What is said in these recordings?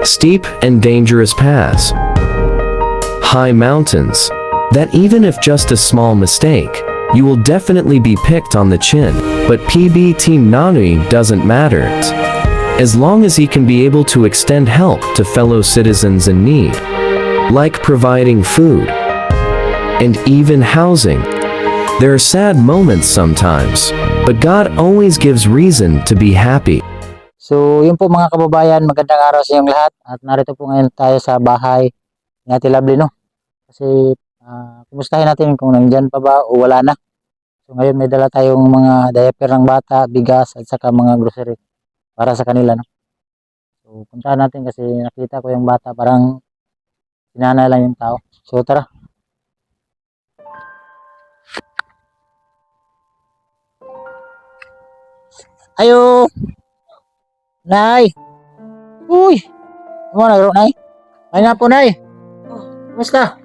steep and dangerous paths, high mountains, that even if just a small mistake, you will definitely be picked on the chin. But PB Team Nanoy doesn't matter. As long as he can be able to extend help to fellow citizens in need, like providing food and even housing. There are sad moments sometimes, but God always gives reason to be happy. So, yun po mga kababayan, magandang araw sa inyong lahat. At narito po ngayon tayo sa bahay ni Ate Lovely, no? Kasi, kumustahin natin kung nandyan pa ba o wala na. So, ngayon may dala tayong mga diaper ng bata, bigas, at saka mga grocery para sa kanila, no? So, puntahan natin kasi nakita ko yung bata, parang sinanay lang yung tao. So, tara. Ayo! Nay! Uy! Ano na, Nay? Ay nga po, Nay! Oh, Kumusta?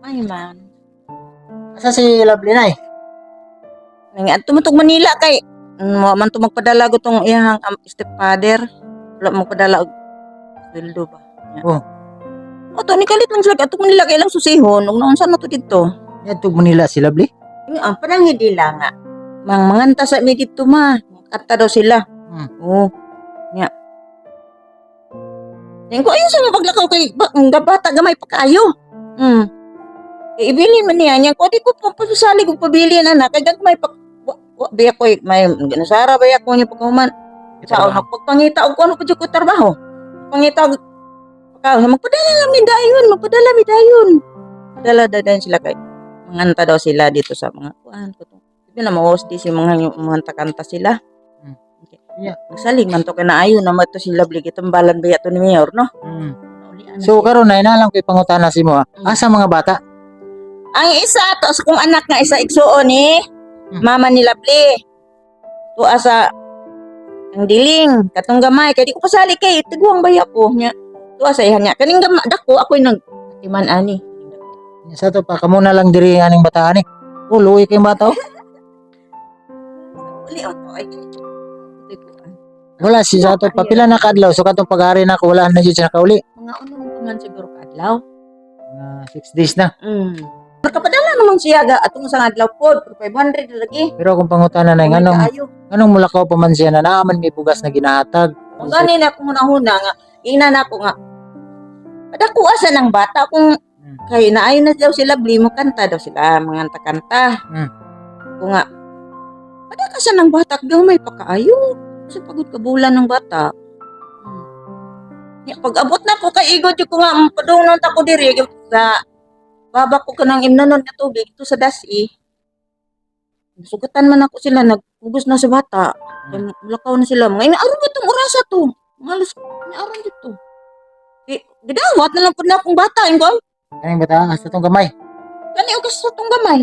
ay man. Asa si Lovely, Nay? Nga tumutog Manila kay mo man to magpadala ko tong iyang stepfather. Wala mo padala og sweldo ba. Oh. O to ni kalit lang sila atong Manila kay lang susihon ug naunsa na to dito. Yatog Manila si Lovely? Ang parang hindi lang nga. Manganta sa mi dito ma. Kanta daw sila. Oo. Nya. Ning ko ayun sa mga paglakaw kay bata gamay pa kayo. Ibili man niya nya ko di ko papasalig og pabili na kay gagmay pa biya ko may ginasara biya ko niya pagkuman. Sa pagpangita og ano pa jud ko trabaho. Pangita og magpadala mi dayon. Padala dadan sila kay manganta daw sila dito sa mga kuan ko to. Di na ma-host si mga kanta sila. Yeah. Nagsalig man to kay naayo na to sila bli gitambalan biya to ni Mayor no. So karon na lang koy pangutana si mo. Asa mga bata? Ang isa to sa kong anak nga isa igsuon ni mama ni Lovely. To asa ang diling katong gamay kay di ko pasali kay tiguang baya ko nya. To asa ihan nya kaning dako ako'y nag timan ani. Sa to pa kamo na lang diri aning bata ani. Luoy kay bata. Uli to ay Wala si sa to papila na kadlaw so katong pag-ari na ko wala na jud siya nakauli. mga unong pangan siguro kadlaw. 6 days na. Nakapadala naman siya ga atong sa adlaw pod 500 lagi. Pero kung pangutana na anong mulakaw pa man siya na naaman may bugas na ginahatag. Kung gani na kung hunahuna nga ina na ko nga. Padako asa ng bata kung kay naayon na daw sila bli mo kanta daw sila mga kanta. Kung nga padaka sa ng bata gamay pa kaayo. Kasi pagod ka bulan ng bata. Ya, pag abot na ko kay igod ko nga padungnon ta ko diri sa baba ko kanang imnanon nga tubig ito sa dasi. Sugatan man ako sila nagugos na sa bata. Mulakaw na sila. Mga inaaron itong orasa to. Mga alas inaaron dito. Gidawat na lang po na akong bata. Ingol. Kaning bata asa tong gamay. Kani o kasi itong gamay.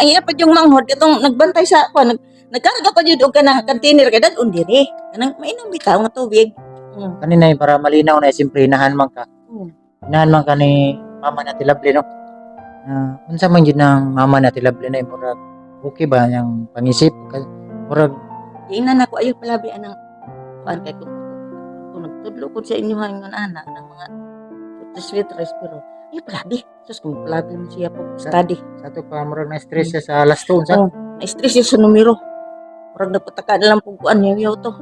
Iya pa yung manghod. Itong nagbantay sa ako. Nagkarga pa yun o ka ng container. Kaya dadun diri. Kanang mainang bitaw nga tubig. Kanina para malinaw na siyempre inahan man ka. Inahan man ka ni mama na Lovely, no? Unsa man yun ng mama na Lovely na murag okay ba yung pangisip? Murag Iinan ako ayaw palabi anang kuan kay kung nagtudlo ko sa inyo nga anak ng mga sweet pero ay palabi. Sus kung palabi mo siya pag study. sa to pa murag na stress siya sa last two sa. Na-stress siya sa numero. Murag nagpataka na lang pag kuan yaw to.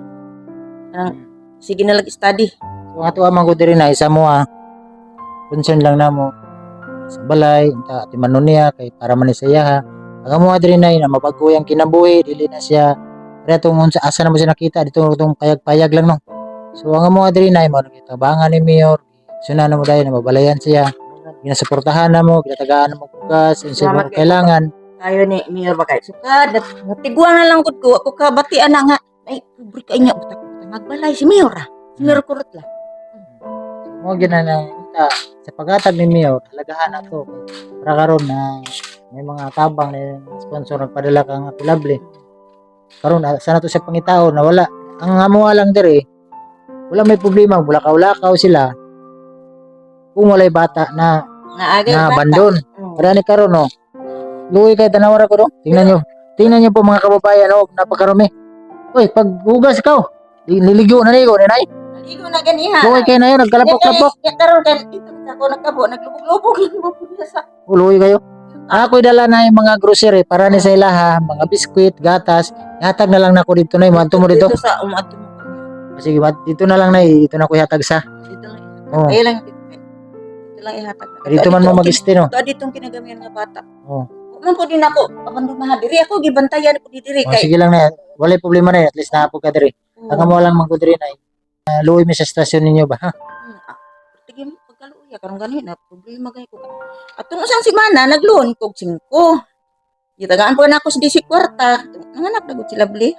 Sige na lang study. So ato amang ko diri na isa mo concern lang namo sa balay unta ti manon niya kay para man sa iya ha. Ang mo diri na mabago yang kinabuhi dili na siya retong unsa asa na mo siya nakita dito tong payag-payag lang no. So ang mo diri na mo nakitabangan ni Mayor. Suna na mo dayon na mabalayan siya. Ginasuportahan na mo, ginatagaan na mo bukas, unsa mo kailangan. Ayo ni Mayor ba kay sukad natiguan na lang gud ko ako ka batian na nga ay pobre kay nya utak magbalay si Mayor Si Mayor kurot lang. Mo ginana sa paghatag ni Mayor, halagahan ato para karon na may mga tabang na sponsor nagpadala kang Ate Lovely. Karon sana to sa pangitao na wala. Ang amo lang diri, wala may problema, bulakaw-lakaw sila. Kung walay bata na abandon. Para ni karon no. Luoy kay tanawara ko do. Tingnan niyo po mga kababayan napakaromi. Uy, pag hugas ikaw, niligo na nigo ni nay. Igo na ganiha. Luoy kayo na yun, nagkalapok-lapok. Ya karon kan dito ako nagkabo, naglubog-lubog lang mo sa. Luoy kayo. Ako'y dala na yung mga grocery para ni sa ilaha, mga biskwit, gatas. Ihatag na lang na ako dito na yung mo dito. Dito sa umato mo. Sige, dito na lang na dito na ko ihatag sa. Dito lang. Oh. Ay lang dito. Dito lang ihatag. Dito man mo mag-stay no. Dito ang kinagamihan nga bata. Oh. Man po din ako, abandonahan diri ako gibantayan ko diri Oh, kay. sige lang na yan. Walay problema na yan. At least naapog ka diri. Hanggang mo lang magkudiri na. Luoy mi sa stasyon ninyo ba ha? Tigim pagkaluya karon gani na problema gay ko. Atong usang semana nagloan kog 5. Gitagaan po na ako sa 10 kwarta. Nanganak na gud sila bli.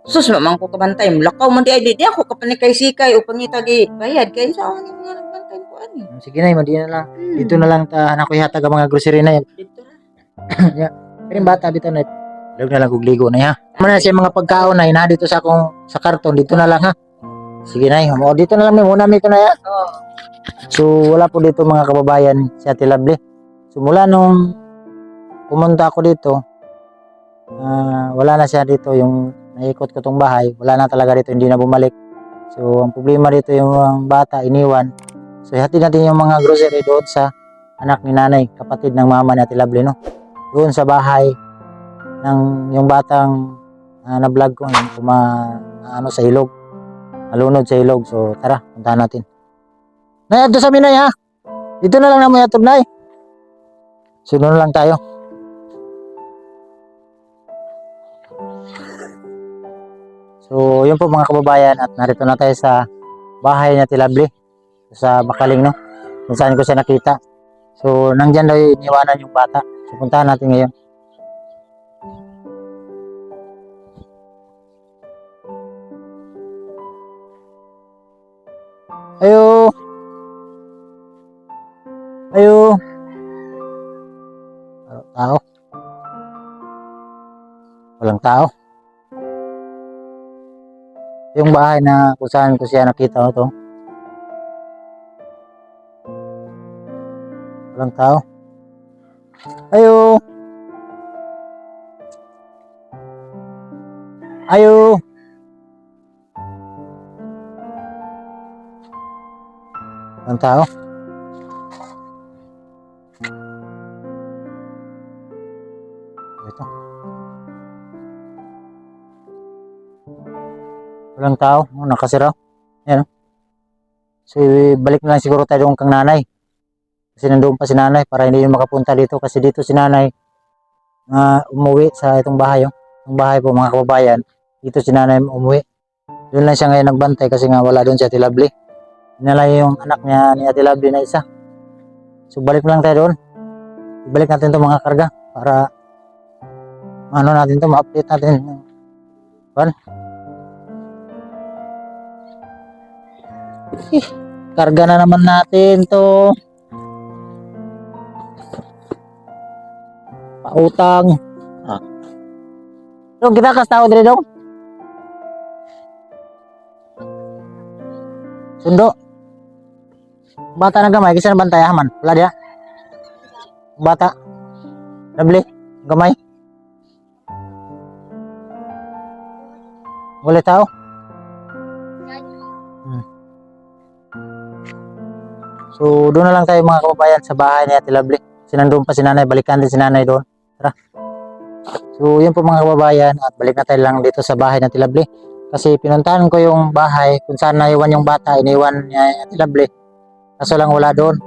Sus mamang ko kabantay, lakaw man di ay di ako kapanikay sikay o pangita gi bayad kay sa ako nga nagbantay ko ani. Sige na, madi na lang. Dito na lang ta anak ko ihatag ang mga grocery na yan. Dito ra. Pero yung bata bitaw na. Lug na lang kog ligo na ha. Muna siya mga pagkaon na ina dito sa akong sa karton dito na lang ha. Sige na, mo dito na lang muna mi ito na ya. Oh. So wala po dito mga kababayan si Ate Lovely. So mula nung pumunta ako dito, wala na siya dito yung naikot ko tong bahay. Wala na talaga dito, hindi na bumalik. So ang problema dito yung mga bata iniwan. So hatid natin yung mga grocery doon sa anak ni nanay, kapatid ng mama ni Ate Lovely no. Doon sa bahay ng yung batang na-vlog ko yung sa ilog. Malunod sa ilog. So tara, puntahan natin. Nay, adto sa amin nay ha. Dito na lang naman yatog nay. Sunod na lang tayo. So yun po mga kababayan at narito na tayo sa bahay ni Ate Lovely sa Bakaling no. Kung saan ko siya nakita. So nandyan daw iniwanan yung bata. So puntahan natin ngayon. Ayo. Ayo. Tao. Walang tao. Yung bahay na kung saan ko siya nakita ito. Walang tao. Ayo. Ayo. Walang tao. Ito. Walang tao. Nakasira. Ayan. So, balik na lang siguro tayo doon kang nanay. Kasi nandoon pa si nanay para hindi yun makapunta dito. Kasi dito si nanay umuwi sa itong bahay. Itong bahay po mga kababayan. Dito si nanay umuwi. Doon lang siya ngayon nagbantay kasi nga wala doon si Ate Lovely. Inala yung anak niya ni Ate Lovely na isa. So balik lang tayo doon. Ibalik natin itong mga karga para natin ito, ma-update natin. Karga na naman natin to. Pautang. Dong, kita kas tao dire dong. Sundo. Bata na gamay, kasi nabantay haman. Wala dia. Bata. Nabli. Gamay. Wala tao. So, doon na lang tayo mga kababayan sa bahay ni Ate Lovely. Kasi nandun pa si nanay, balikan din si nanay doon. Tara. So, yun po mga kababayan at balik na tayo lang dito sa bahay ni Ate Lovely. Kasi pinuntahan ko yung bahay kung saan naiwan yung bata, iniwan niya Ate Lovely. Kaso lang wala doon.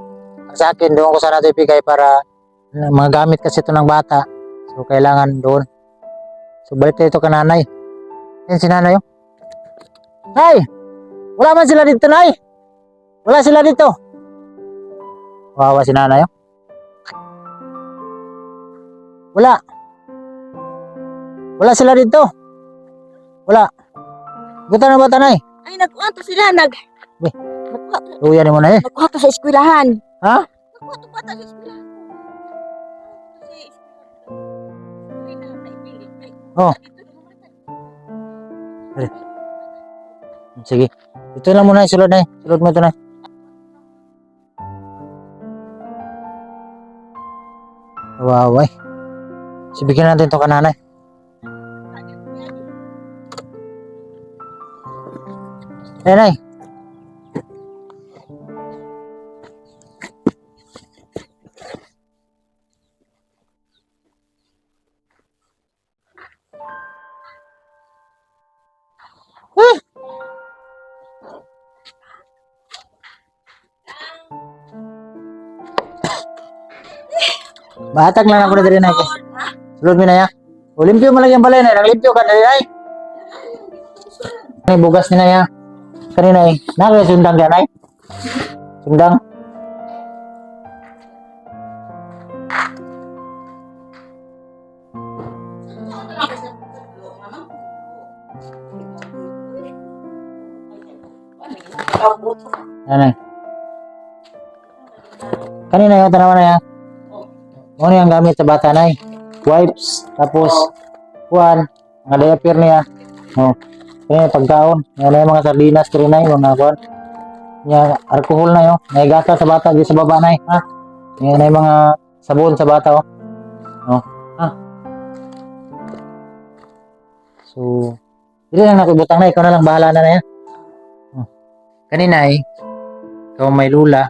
Sa akin, doon ko sana ito ibigay para mga gamit kasi ito ng bata. So, kailangan doon. So, balik tayo ito ka nanay. Yan si nanay. Nay! Wala man sila dito, nay! Wala sila dito. Wawa si nanay. Wala. Wala sila dito. Wala. Gutan na ba tanay? Ay nagkuha to sila Be. Nagkuha to. Tuyan mo na eh. Nagkuha to sa eskwelahan. Ha? Nagkuha to bata sa eskwelahan. Kasi eskwelahan na naipili. Oh. Sige. Ito lang muna, sulod na eh. Sulod mo ito na. Wow, ay. Sibigyan natin ito kananay. Nay. Batag lang ako na diri nay. Sulod mi na ya. Olimpio mo lang yung balay na. Naglimpyo ka diri nay. Nay bugas ni na ya. Kanina eh. Nakaya sundang yan ay. Sundang. Yan ay. Kanina yung tanawan na yan. Ano yung gamit sa bata na wipes. Tapos, kuwan. Mga diaper niya. Oh. Kaya pagkaon. Yan yung mga sardinas. Kaya na yung mga kuwan. Yan, alcohol na yun. May gata sa bata. Di sa baba na ha. Yan yung mga sabon sa bata. Oh. Oh. Ha. So, hindi lang nakibutang na. Ikaw na lang bahala na yan. Oh. Kanina ikaw may lula.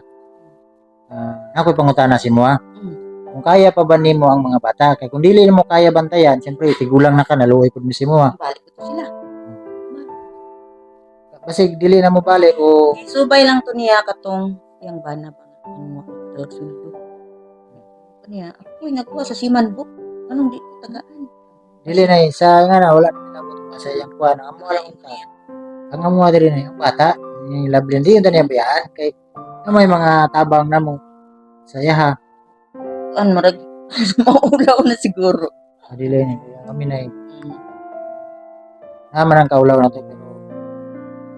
Ako'y pangutana si mo ha. Kung kaya pa ba nimo ang mga bata? Kaya kung dili mo kaya bantayan, siyempre tigulang na ka, naluoy po si mo ha. Balik ko to sila. Basig dili na mo balik o Subay lang to niya katong yang bana pa ano mo suldo. Kaniya, ako nagkuha sa Simanbuk. Anong di ko tagaan? dili na sa nga na wala na nabot pa sa iyang kuan. Ang amo lang ka. Ang amo diri na yung bata, yung lablin di yung taniyang bayaan kay may mga tabang na mo sa iya ha. Ano marag maulaw na siguro. Dili na kami na naman ang kaulaw na to pero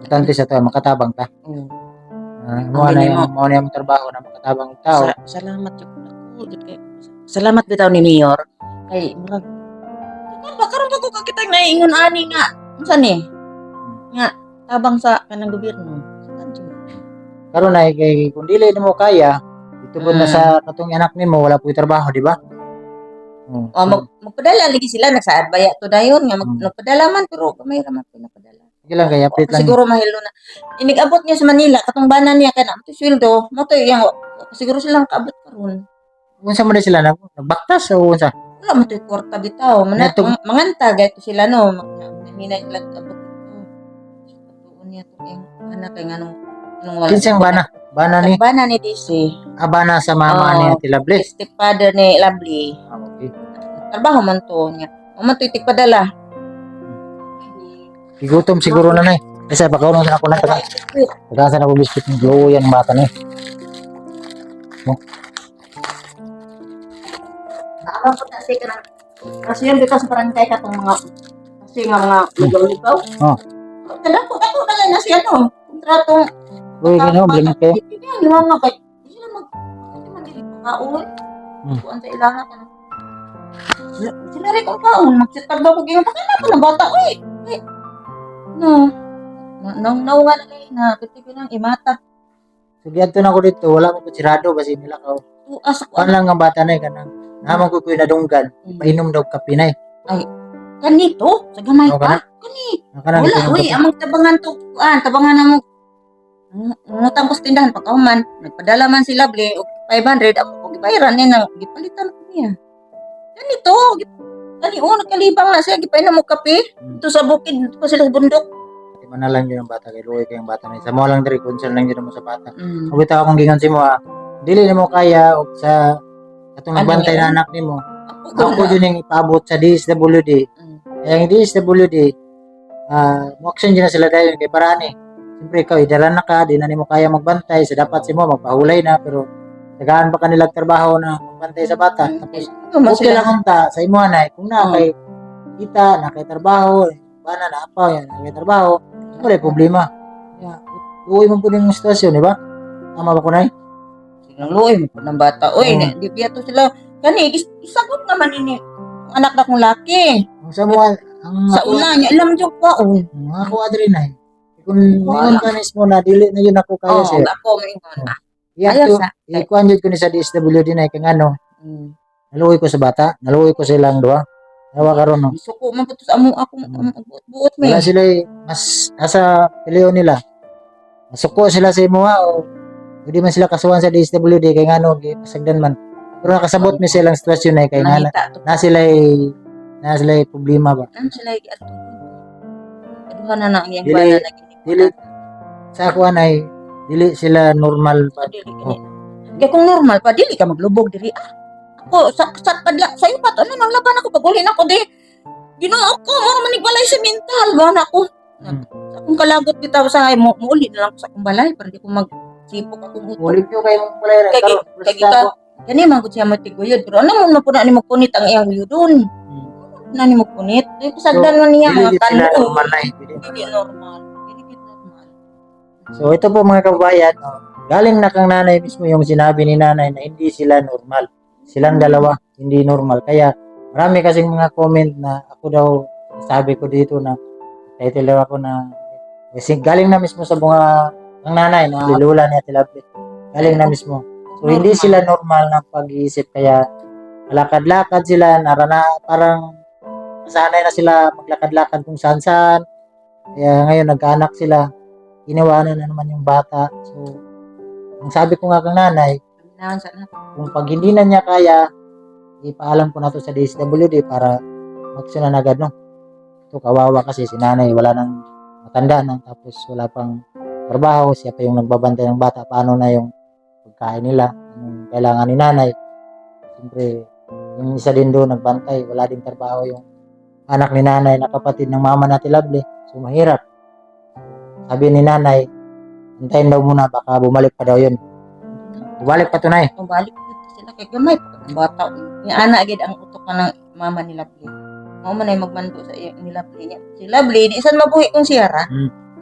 importante sa to makatabang ta. Mo na yung trabaho na makatabang tao. Salamat jud ako jud kay. Salamat bitaw ni Mayor. Kay murag karon ko kakitag na ingon ani nga. Unsa ni? Nga tabang sa kanang gobyerno. Karon na kay kung dili mo kaya ito na sa katong anak nimo wala po trabaho di ba? Magpadala lagi sila nagsaad baya to dayon nga magpadala man pero may raman ko napadala. Sige lang kay update lang. Siguro mahilo na. Inigabot niya sa Manila katong banan niya kana mo sweldo mo to yang siguro silang kaabot karon. Unsa man sila nagbaktas o unsa? Wala mo to kwarta bitaw. Manganta gayto sila no. Minay lang abot ito. Tuon niya to kay anak kay nganong wala. Kinsang bana? Bana ni? Bana ni DC. Bana sa mama ni Ate Lovely. Stepfather ni Lovely. Okay. Trabaho man to niya. Mo to itik padala. Igutom siguro na nay. Kasi pagkaon sa ako na taga. Taga sa ako biscuit ng glow yan bata ni. Ako po kasi kanang kasi yun dito sa barangay katong mga kasi nga mga ligaw-ligaw. Kada ko na lang na siya no. Kontratong Uy, gino, blimit kayo. Hindi mo nga kay sila hindi man dili kaon. Kuan sa ilangan ka. Sila rin kung kaon, magsitag daw ko ganyan. Pakala ko ng bata, uy! No. Naunga na kayo na, kasi ng imata. Sugihan to na ko dito, wala mo kutsirado kasi nila ka. Tuas ko. Kuan lang ang bata na kanang naman ko kuy nadunggan, painom daw kape na. Ay, kanito? Sa gamay Oo, pa? kana? Kani. Kanang Wala, uy, amang tabangan to. Tabangan na mo. Ngutang ko sa tindahan, pagkahuman. Nagpadala man si Lovely, 500, ako kung ibayaran niya na, gipalitan ko niya. Ganito, nagkalibang na siya, gipainom mo kape. Ito sa bukid, dito pa sila sa bundok. Di man na lang yun ang bata, kay luoy kayong bata na. Sa mo lang diri, concern lang yun mo sa bata. Mabita akong gingan si mo dili ni mo kaya o sa katong nagbantay na anak ni mo. Ako yun yung ipaabot sa DSWD. Kaya yung DSWD, mo-action dyan na sila dahil kay Parani. Siyempre ikaw, idala na ka, di na mo kaya magbantay. Sa dapat si mo, magpahulay na. Pero tagaan pa kanila trabaho na magbantay sa bata. Tapos, okay lang unta sa imo na. Kung na kay kita, na kay trabaho, bana na apa, yan, na kay trabaho, wala problema. Uwi mo po yung sitwasyon, di ba? Tama ba ko na Luoy mo po ng bata. Uy, di biya to sila. Kani, isagot naman ini. Anak na kong laki. Sa una niya, alam niyo pa. Ako adrin na kung ngayon ka mismo na dili na yun ako kaya siya. Ako may ingon. Ikuan yun ko ni sa DSWD na kang ano. Naluoy ko sa bata, naluoy ko silang duha. Nawa karon no. Suko man po sa amo akong buot may. Wala sila mas asa piliyon nila. masuko sila sa imo ha, o hindi man sila kasuhan sa DSWD kay ngano pasagdan man. Pero nakasabot mi silang sitwasyon na kay ngana Nangita to. na sila problema ba. Ano sila ato. Aduha na na ang iyang Dili- bana na dili sa ako anay dili sila normal pa. Dili kini. Kaya kung normal pa, dili ka maglubog diri. Ako, sa padla, sa iyo pa to, nang laban ako, pagulin ako di. Ginoo ko, mga manigbalay sa mental, gana ako. Hmm. Sa akong kalagot bitaw sa mo, muuli na lang ako sa akong balay, para di ko magsipok akong utok. Ulit yo kay mong kulay ra Kay- karon. kay kita- Kani man gud siya matiguyod, pero ano mo na po na ni magpunit ang iyang yudon. Na ni magpunit. Ay, pasagdan man niya, Dili mga gid sila kanoo. normal na. Dili normal. Dili gid normal. So ito po mga kababayan, galing na kang nanay mismo yung sinabi ni nanay na hindi sila normal. Silang dalawa, hindi normal. Kaya marami kasing mga comment na ako daw, sabi ko dito na, title daw ako na, kasi galing na mismo sa mga ng nanay, na lilula ni Ate Lovely. Galing na mismo. So hindi sila normal ng pag-iisip. Kaya lakad-lakad sila, parang nasanay na sila maglakad-lakad kung saan-saan. Kaya ngayon nagkaanak sila, iniwanan na naman yung bata. So, ang sabi ko nga kang nanay, Nahan sa nato. kung pag hindi na niya kaya, ipaalam ko na to sa DSWD para magsunan agad, no? Ito, kawawa kasi si nanay, wala nang matanda na, tapos wala pang trabaho, siya pa yung nagbabantay ng bata, paano na yung pagkain nila, anong kailangan ni nanay. Siyempre, yung isa din doon, nagbantay, wala din trabaho yung anak ni nanay na kapatid ng mama natin Lovely. So, mahirap. Sabi ni nanay, hintayin daw muna, baka bumalik pa daw yun. Bumalik pa tunay. Kung balik dito sila kay gamay pa ang bata. Yung ana agad ang utok ka ng mama ni Lovely. Mao man ay magmando sa iyo ni Lovely niya. Si Lovely, di saan mabuhi kung siya ra.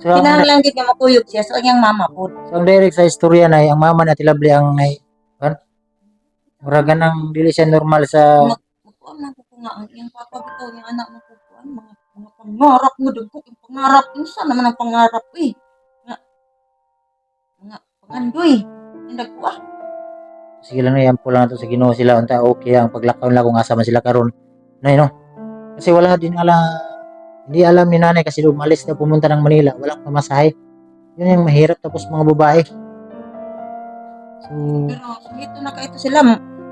So, ang, Kinahanglan gid nga makuyog siya sa iyang mama po. so, ang direct sa istorya na, ang mama natin Lovely ang muragan ng dili siya normal sa Magkuan man ko nga ang iyang papa bitaw yung anak mo kuan mga pangarap mo dagko yung pangarap insa naman ang pangarap nga mga pangandoy. Indag ko sige lang na yan po lang nato sa Ginoo sila unta okay ang paglakaw nila kung asa man sila karon. No. Kasi wala din hindi alam ni nanay kasi umalis na pumunta ng Manila, walang pamasahe. Yun yung mahirap tapos mga babae. So, pero dito na kaito sila.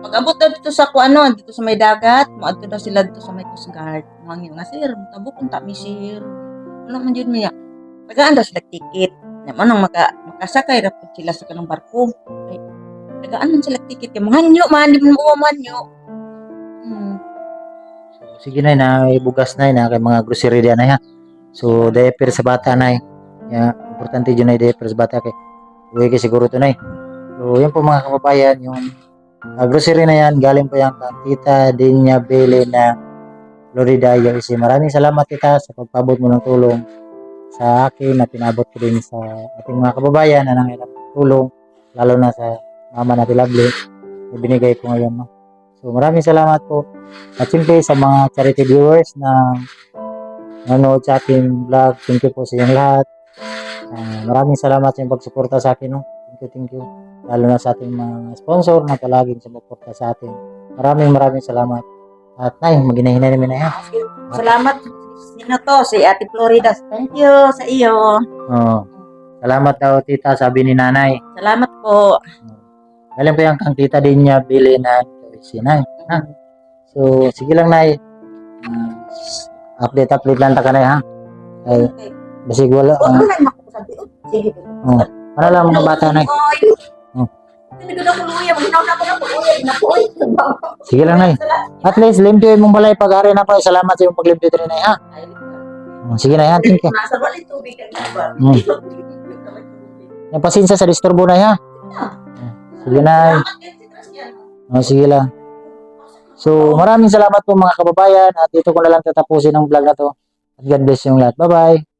Pag-abot daw dito sa kuano, dito sa may dagat, moadto daw sila dito sa may Coast Guard. Mga nga sir, tabok unta mi sir. Wala man jud niya. Tagaan daw sila ticket. Naman ang makasakay ra pud sila sa kanang barko. Ay, tagaan man sila ticket kay mga nyo man di mo manyo. sige na ibugas na kay mga grocery diyan na ha. So, diaper sa bata na importante yun na diaper sa bata kay uwi kay siguro to na. So, yan po mga kababayan, yung grocery na yan, galing po yan kay Tita Dinya Bele na Florida, USA. Maraming salamat tita sa pagpabot mo ng tulong sa akin na pinabot ko din sa ating mga kababayan na nangailangan ng tulong, lalo na sa mama natin Lovely na binigay ko ngayon. No? So maraming salamat po. At siyempre sa mga charity viewers na nanonood sa aking vlog, thank you po sa inyong lahat. Maraming salamat sa inyong pagsuporta sa akin. No? Thank you. Lalo na sa ating mga sponsor na palaging sumuporta sa atin. Maraming salamat. At nay, maginahinay namin na yan. Salamat. Sino to? Si Ate Florida. Thank you sa iyo. Salamat daw tita, sabi ni nanay. Salamat po. Galing po yan kang Tita Dinya Bele na si nay. Ha? So, sige lang nay. Update lang ta ka nay ha. Ay, basig wala. Huwag mo na yung makusabi. Sige. Ano lang mga bata nay. Hindi ko na kuluya. Maginaw na ako na kuluya. Sige lang nay. At least limpyo mong balay pag-ari na pa. Salamat sa iyong paglimpyo din nay ha. Sige na yan. Thank you. Nasa balik tubig ka ba? Napasensya sa disturbo nay ha. Sige nay. Sige lang. So, maraming salamat po mga kababayan at dito ko na lang tatapusin ang vlog na to. At God bless yung lahat. Bye-bye.